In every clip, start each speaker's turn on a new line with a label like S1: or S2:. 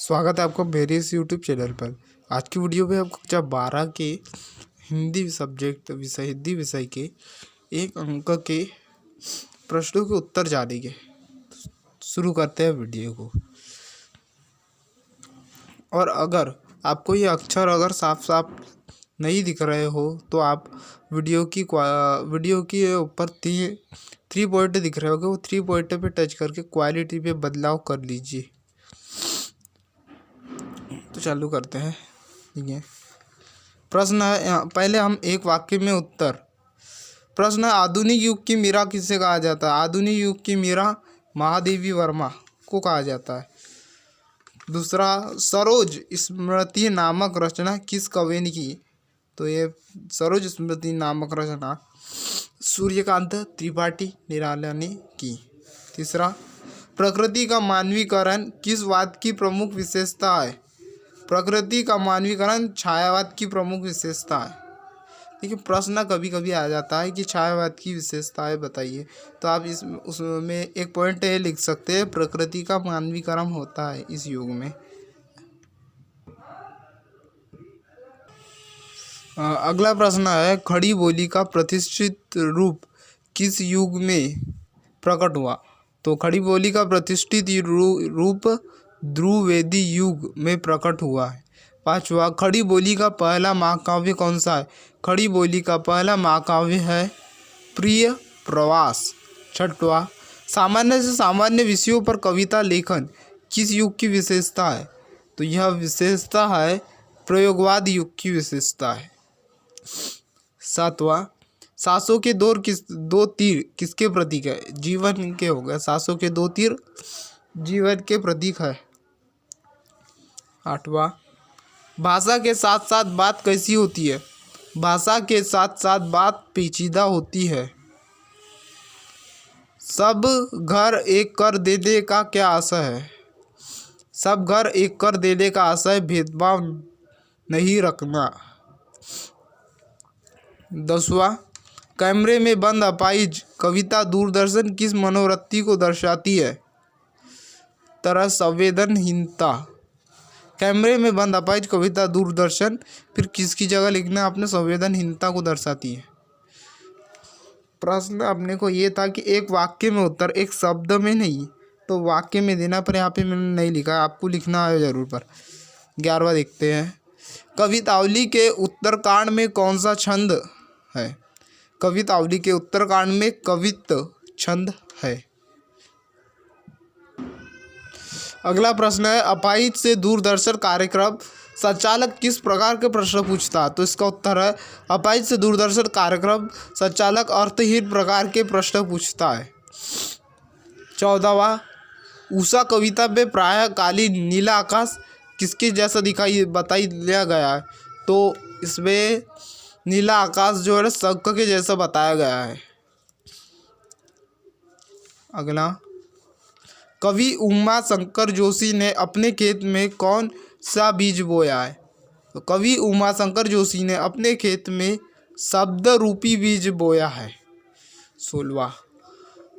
S1: स्वागत है आपका मेरे इस यूट्यूब चैनल पर। आज की वीडियो में हम कक्षा 12 के हिंदी विषय के एक अंक के प्रश्नों के उत्तर जानेंगे। शुरू करते हैं वीडियो को। और अगर आपको ये अक्षर अगर साफ साफ नहीं दिख रहे हो तो आप वीडियो के ऊपर थ्री पॉइंट दिख रहे होंगे, वो 3 पॉइंट पे टच करके क्वालिटी पे बदलाव कर लीजिए। तो चालू करते हैं। ठीक है, प्रश्न है, पहले हम एक वाक्य में उत्तर। प्रश्न है, आधुनिक युग की मीरा किसे कहा जाता है? आधुनिक युग की मीरा महादेवी वर्मा को कहा जाता है। दूसरा, सरोज स्मृति नामक रचना किस कवि ने की? तो ये सरोज स्मृति नामक रचना सूर्यकांत त्रिपाठी निराला ने की। तीसरा, प्रकृति का मानवीकरण किस वाद की प्रमुख विशेषता है? प्रकृति का मानवीकरण छायावाद की प्रमुख विशेषता है। देखिए, प्रश्न कभी कभी आ जाता है कि छायावाद की विशेषताएं बताइए, तो आप उसमें एक पॉइंट ये लिख सकते हैं, प्रकृति का मानवीकरण होता है इस युग में। अगला प्रश्न है, खड़ी बोली का प्रतिष्ठित रूप किस युग में प्रकट हुआ? तो खड़ी बोली का प्रतिष्ठित रूप ध्रुवेदी युग में प्रकट हुआ है। पांचवा, खड़ी बोली का पहला महाकाव्य कौन सा है? खड़ी बोली का पहला महाकाव्य है प्रिय प्रवास। छठवा, सामान्य से सामान्य विषयों पर कविता लेखन किस युग की विशेषता है? तो यह विशेषता है प्रयोगवाद युग की विशेषता है। सातवां, सांसों के दो तीर किसके प्रतीक है? जीवन के हो गए। सांसों के 2 तीर जीवन के प्रतीक है। आठवां, भाषा के साथ साथ बात कैसी होती है? भाषा के साथ साथ बात पेचीदा होती है। सब घर एक कर देने का क्या आशय है? सब घर एक कर देने का आशय भेदभाव नहीं रखना। 10वां, कैमरे में बंद अपाहिज कविता दूरदर्शन किस मनोवृत्ति को दर्शाती है? तरह संवेदनहीनता। कैमरे में बंद अपाहिज कविता दूरदर्शन फिर किसकी जगह लिखना आपने? संवेदनहीनता को दर्शाती है। प्रश्न अपने को ये था कि एक वाक्य में उत्तर, एक शब्द में नहीं, तो वाक्य में देना, पर यहाँ पे मैंने नहीं लिखा, आपको लिखना है जरूर। पर 11वां देखते हैं, कवितावली के उत्तरकांड में कौन सा छंद है? कवितावली के उत्तरकांड में कवित्व छंद है। अगला प्रश्न है, अपाहिज से दूरदर्शन कार्यक्रम संचालक किस प्रकार के प्रश्न पूछता है? तो इसका उत्तर है, अपाहिज से दूरदर्शन कार्यक्रम संचालक अर्थहीन प्रकार के प्रश्न पूछता है। 14वां, उषा कविता में प्रायः काली नीला आकाश किसके जैसा बताया गया है? तो इसमें नीला आकाश जो है शंख के जैसा बताया गया है। अगला, कवि उमा शंकर जोशी ने अपने खेत में कौन सा बीज बोया है? तो कवि उमा शंकर जोशी ने अपने खेत में शब्द रूपी बीज बोया है। 16वां,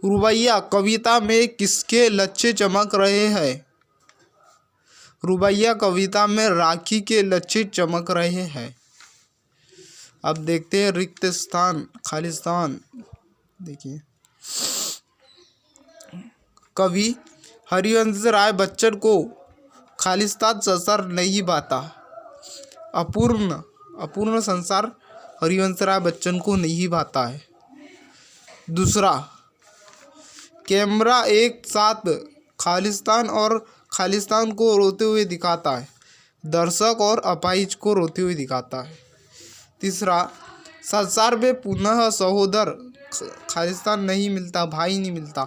S1: रुबैया कविता में किसके लच्छे चमक रहे हैं? रुबैया कविता में राखी के लच्छे चमक रहे हैं। अब देखते हैं रिक्त स्थान खालिस्तान। देखिए, कवि हरिवंश राय बच्चन को खालिस्तान संसार नहीं भाता। अपूर्ण संसार हरिवंश राय बच्चन को नहीं भाता है। दूसरा, कैमरा एक साथ खालिस्तान और खालिस्तान को रोते हुए दिखाता है, दर्शक और अपाहिज को रोते हुए दिखाता है। तीसरा, संसार में पुनः सहोदर खालिस्तान नहीं मिलता, भाई नहीं मिलता।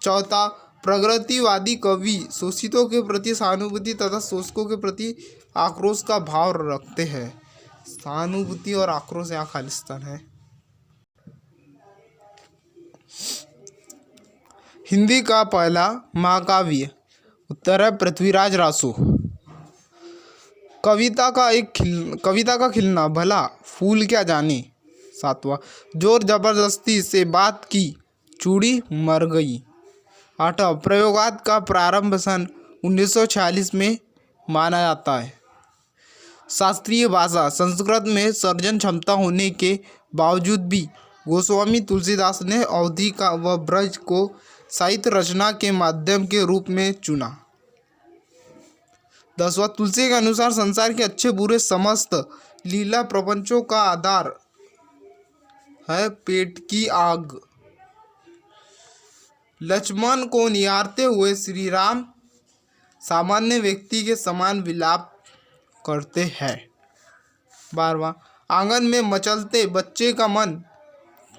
S1: चौथा, प्रगतिवादी कवि शोषितों के प्रति सहानुभूति तथा शोषकों के प्रति आक्रोश का भाव रखते हैं। सहानुभूति और आक्रोश यहाँ खालिस्तान है। हिंदी का पहला महाकाव्य, उत्तर है पृथ्वीराज रासो। कविता का खिलना भला फूल क्या जाने। 7वां, जोर जबरदस्ती से बात की चूड़ी मर गई। 8वां, प्रयोगात का प्रारंभ सन 1946 में माना जाता है। शास्त्रीय भाषा संस्कृत में सर्जन क्षमता होने के बावजूद भी गोस्वामी तुलसीदास ने अवधी का व ब्रज को साहित्य रचना के माध्यम के रूप में चुना। 10वां, तुलसी के अनुसार संसार के अच्छे बुरे समस्त लीला प्रपंचों का आधार है पेट की आग। लक्ष्मण को निहारते हुए श्री राम सामान्य व्यक्ति के समान विलाप करते हैं। 12वां, आंगन में मचलते बच्चे का मन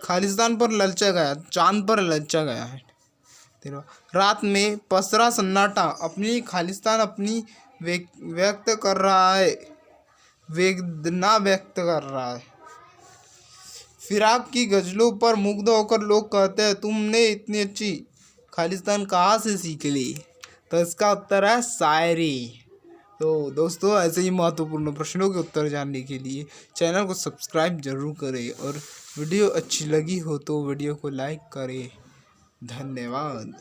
S1: खालिस्तान पर ललचा गया, चांद पर ललचा गया है। 13वां, रात में पसरा सन्नाटा अपनी खालिस्तान अपनी व्यक्त कर रहा है, वेदना व्यक्त कर रहा है। फिराक की गजलों पर मुग्ध होकर लोग कहते हैं तुमने इतनी अच्छी खालिस्तान कहाँ से सीख ली? तो इसका उत्तर है शायरी। तो दोस्तों, ऐसे ही महत्वपूर्ण प्रश्नों के उत्तर जानने के लिए चैनल को सब्सक्राइब जरूर करें और वीडियो अच्छी लगी हो तो वीडियो को लाइक करें। धन्यवाद।